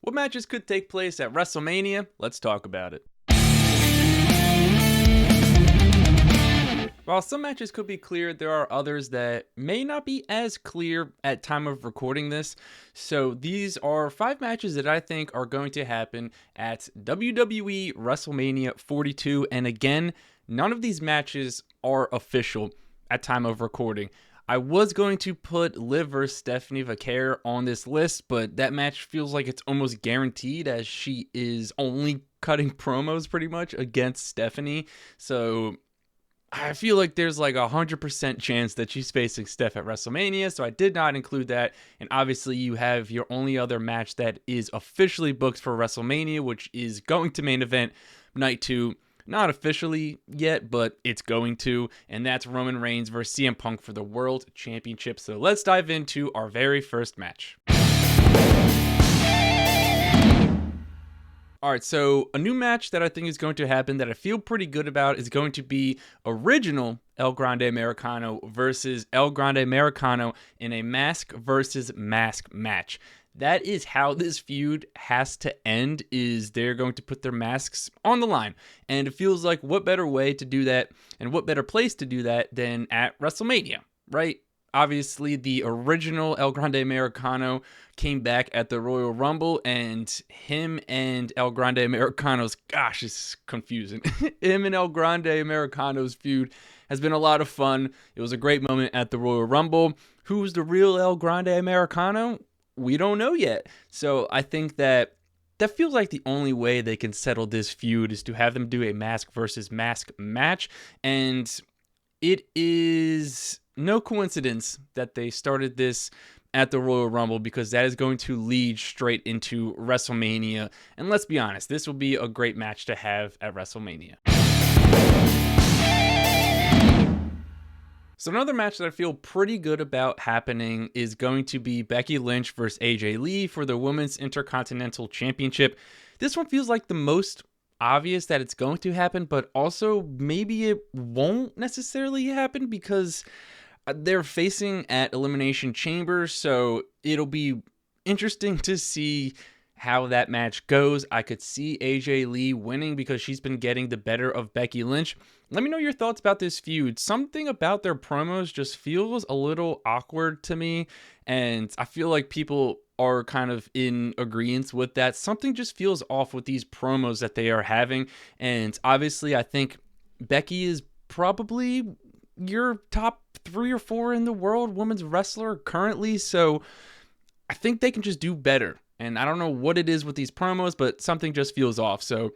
What matches could take place at WrestleMania? Let's talk about it. While some matches could be clear, there are others that may not be as clear at time of recording this. So these are 5 matches that I think are going to happen at WWE WrestleMania 42. And again, none of these matches are official at time of recording. I was going to put Liv vs. Stephanie Vaquer on this list, but that match feels like it's almost guaranteed as she is only cutting promos pretty much against Stephanie. So I feel like there's like 100% chance that she's facing Steph at WrestleMania, so I did not include that. And obviously you have your only other match that is officially booked for WrestleMania, which is going to main event night 2. Not officially yet, but it's going to, and that's Roman Reigns versus CM Punk for the World Championship. So let's dive into our very first match. All right, so a new match that I think is going to happen that I feel pretty good about is going to be original El Grande Americano versus El Grande Americano in a mask versus mask match. That is how this feud has to end, is they're going to put their masks on the line. And it feels like what better way to do that and what better place to do that than at WrestleMania, right? Obviously, the original El Grande Americano came back at the Royal Rumble, and him and El Grande Americano's, gosh, it's confusing. Him and El Grande Americano's feud has been a lot of fun. It was a great moment at the Royal Rumble. Who's the real El Grande Americano? We don't know yet. So I think that feels like the only way they can settle this feud is to have them do a mask versus mask match. And it is no coincidence that they started this at the Royal Rumble, because that is going to lead straight into WrestleMania. And let's be honest, this will be a great match to have at WrestleMania. So another match that I feel pretty good about happening is going to be Becky Lynch versus AJ Lee for the Women's Intercontinental Championship. This one feels like the most obvious that it's going to happen, but also maybe it won't necessarily happen because they're facing at Elimination Chamber, so it'll be interesting to see how that match goes. I could see AJ Lee winning because she's been getting the better of Becky Lynch. Let me know your thoughts about this feud. Something about their promos just feels a little awkward to me, and I feel like people are kind of in agreement with that. Something just feels off with these promos that they are having, and obviously I think Becky is probably your top 3 or 4 in the world women's wrestler currently, so I think they can just do better. And I don't know what it is with these promos, but something just feels off. So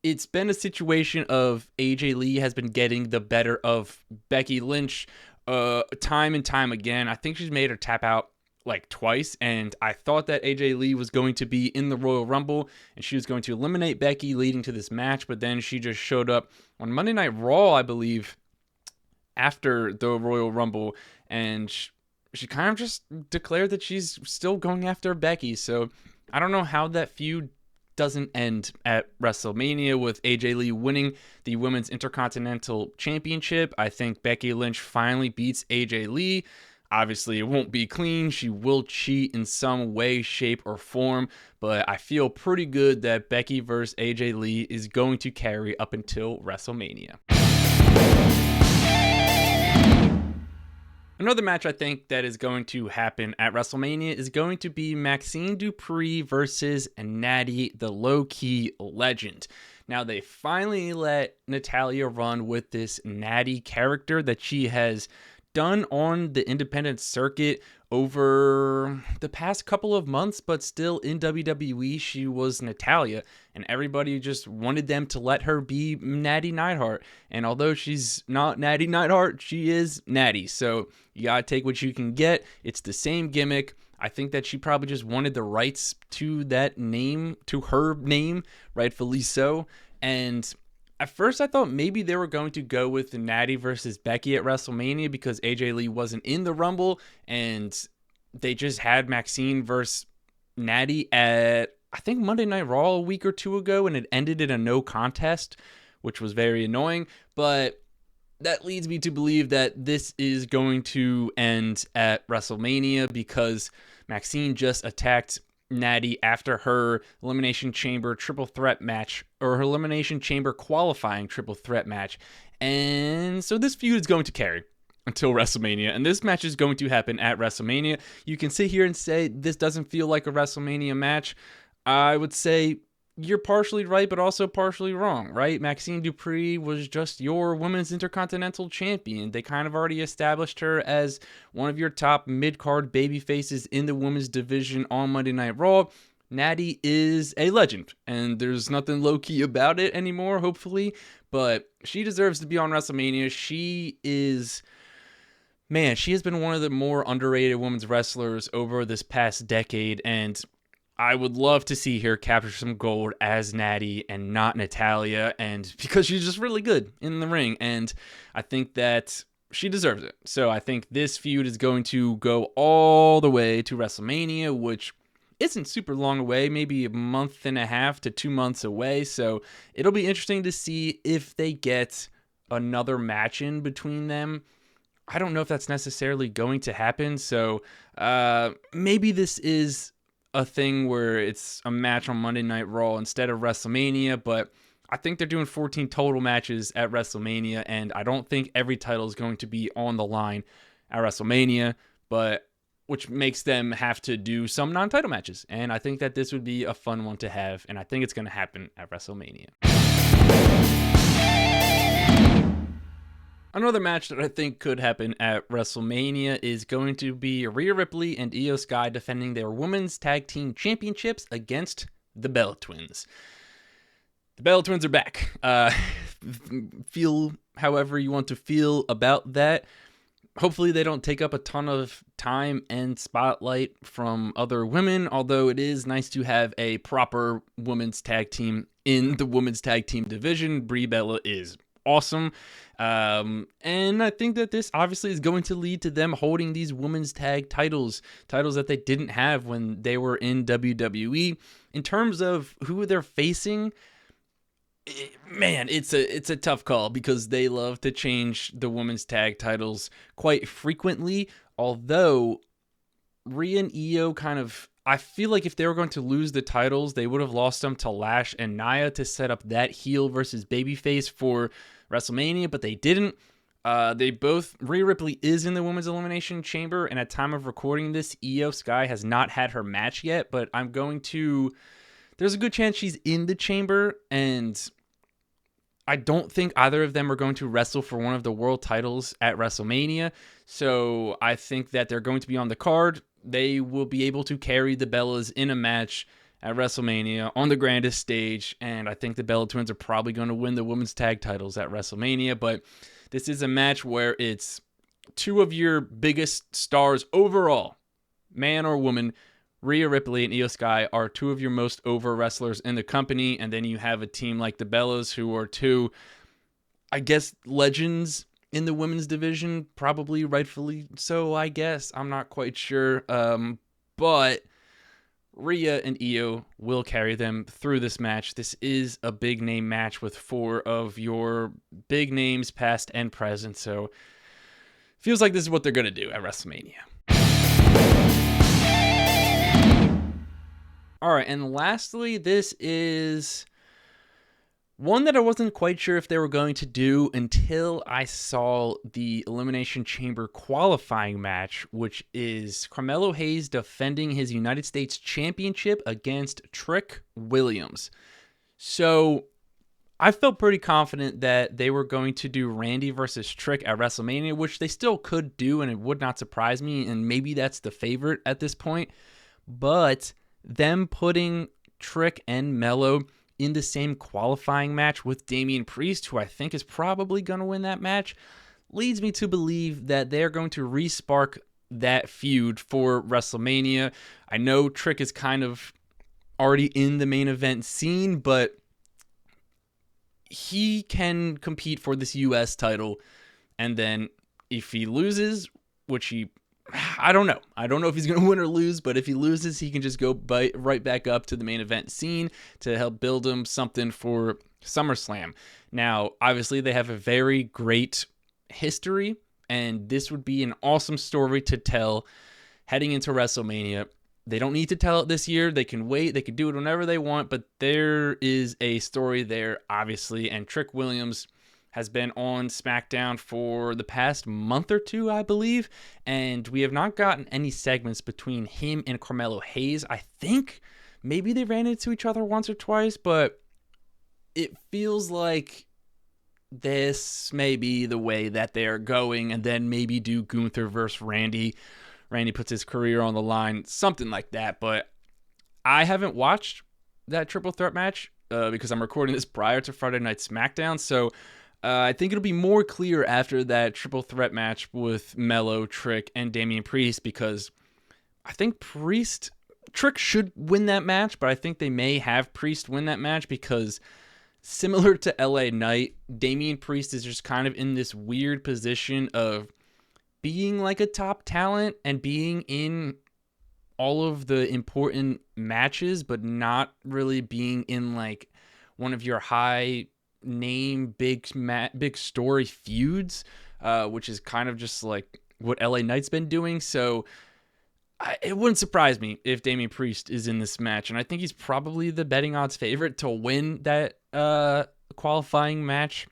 it's been a situation of AJ Lee has been getting the better of Becky Lynch time and time again. I think she's made her tap out like twice, and I thought that AJ Lee was going to be in the Royal Rumble and she was going to eliminate Becky leading to this match, but then she just showed up on Monday Night Raw, I believe, after the Royal Rumble, and she kind of just declared that she's still going after Becky. So I don't know how that feud doesn't end at WrestleMania with AJ Lee winning the Women's Intercontinental Championship. I think Becky Lynch finally beats AJ Lee. Obviously, it won't be clean. She will cheat in some way, shape, or form. But I feel pretty good that Becky versus AJ Lee is going to carry up until WrestleMania. Another match I think that is going to happen at WrestleMania is going to be Maxxine Dupri versus Nattie, the low-key legend. Now, they finally let Natalya run with this Nattie character that she has done on the independent circuit over the past couple of months, but still in WWE, she was Natalya, and everybody just wanted them to let her be Nattie Neidhart. And although she's not Nattie Neidhart, she is Nattie, so you gotta take what you can get. It's the same gimmick. I think that she probably just wanted the rights to that name, to her name, rightfully so. And at first, I thought maybe they were going to go with the Nattie versus Becky at WrestleMania because AJ Lee wasn't in the Rumble, and they just had Maxxine versus Nattie at, I think, Monday Night Raw a week or 2 ago, and it ended in a no contest, which was very annoying. But that leads me to believe that this is going to end at WrestleMania because Maxxine just attacked Nattie after her Elimination Chamber triple threat match, or her Elimination Chamber qualifying triple threat match. And so this feud is going to carry until WrestleMania, and this match is going to happen at WrestleMania. You can sit here and say this doesn't feel like a WrestleMania match. I would say you're partially right, but also partially wrong, right? Maxxine Dupri was just your women's intercontinental champion. They kind of already established her as one of your top mid-card baby faces in the women's division on Monday Night Raw. Nattie is a legend, and there's nothing low-key about it anymore, hopefully, but she deserves to be on WrestleMania. She has been one of the more underrated women's wrestlers over this past decade, and I would love to see her capture some gold as Nattie and not Natalya, and because she's just really good in the ring, and I think that she deserves it. So I think this feud is going to go all the way to WrestleMania, which isn't super long away, maybe a month and a half to 2 months away. So it'll be interesting to see if they get another match in between them. I don't know if that's necessarily going to happen. So maybe this is a thing where it's a match on Monday Night Raw instead of WrestleMania, but I think they're doing 14 total matches at WrestleMania, and I don't think every title is going to be on the line at WrestleMania, but which makes them have to do some non-title matches, and I think that this would be a fun one to have, and I think it's going to happen at WrestleMania. Another match that I think could happen at WrestleMania is going to be Rhea Ripley and Io Sky defending their women's tag team championships against the Bella Twins. The Bella Twins are back. Feel however you want to feel about that. Hopefully they don't take up a ton of time and spotlight from other women, although it is nice to have a proper women's tag team in the women's tag team division. Brie Bella is awesome. And I think that this obviously is going to lead to them holding these women's tag titles that they didn't have when they were in WWE. In terms of who they're facing, man, it's a tough call because they love to change the women's tag titles quite frequently. Although Rhea and Io I feel like if they were going to lose the titles, they would have lost them to Lash and Nia to set up that heel versus babyface for WrestleMania, but they didn't. Rhea Ripley is in the Women's Elimination Chamber, and at time of recording this, Io Sky has not had her match yet, but there's a good chance she's in the chamber, and I don't think either of them are going to wrestle for one of the world titles at WrestleMania, so I think that they're going to be on the card. They will be able to carry the Bellas in a match at WrestleMania on the grandest stage, and I think the Bella Twins are probably going to win the women's tag titles at WrestleMania, but this is a match where it's two of your biggest stars overall, man or woman. Rhea Ripley and Io Sky are two of your most over wrestlers in the company, and then you have a team like the Bellas who are two, I guess, legends in the women's division, probably rightfully so, I guess. I'm not quite sure, but Rhea and Io will carry them through this match. This is a big name match with four of your big names, past and present, so feels like this is what they're going to do at WrestleMania. All right, and lastly, this is one that I wasn't quite sure if they were going to do until I saw the Elimination Chamber qualifying match, which is Carmelo Hayes defending his United States Championship against Trick Williams. So I felt pretty confident that they were going to do Randy versus Trick at WrestleMania, which they still could do, and it would not surprise me, and maybe that's the favorite at this point. But them putting Trick and Melo in the same qualifying match with Damian Priest, who I think is probably going to win that match, leads me to believe that they're going to re-spark that feud for WrestleMania. I know Trick is kind of already in the main event scene, but he can compete for this U.S. title, and then if he loses, which I don't know. I don't know if he's going to win or lose, but if he loses, he can just go right back up to the main event scene to help build him something for SummerSlam. Now, obviously, they have a very great history, and this would be an awesome story to tell heading into WrestleMania. They don't need to tell it this year. They can wait. They can do it whenever they want, but there is a story there, obviously. And Trick Williams has been on SmackDown for the past month or two, I believe. And we have not gotten any segments between him and Carmelo Hayes. I think maybe they ran into each other once or twice, but it feels like this may be the way that they're going, and then maybe do Gunther versus Randy. Randy puts his career on the line, something like that. But I haven't watched that triple threat match because I'm recording this prior to Friday Night SmackDown. So I think it'll be more clear after that triple threat match with Melo, Trick, and Damian Priest, because I think Trick should win that match, but I think they may have Priest win that match because similar to LA Knight, Damian Priest is just kind of in this weird position of being like a top talent and being in all of the important matches, but not really being in like one of your high name, big story feuds, which is kind of just like what LA Knight's been doing. So it wouldn't surprise me if Damian Priest is in this match, and I think he's probably the betting odds favorite to win that qualifying match,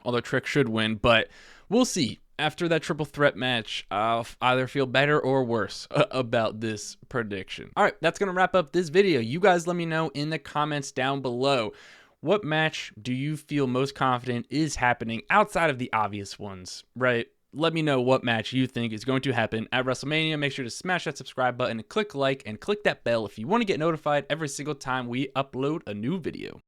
although Trick should win, but we'll see. After that triple threat match, I'll either feel better or worse about this prediction. All right, that's going to wrap up this video. You guys let me know in the comments down below. What match do you feel most confident is happening outside of the obvious ones, right? Let me know what match you think is going to happen at WrestleMania. Make sure to smash that subscribe button, click like, and click that bell if you want to get notified every single time we upload a new video.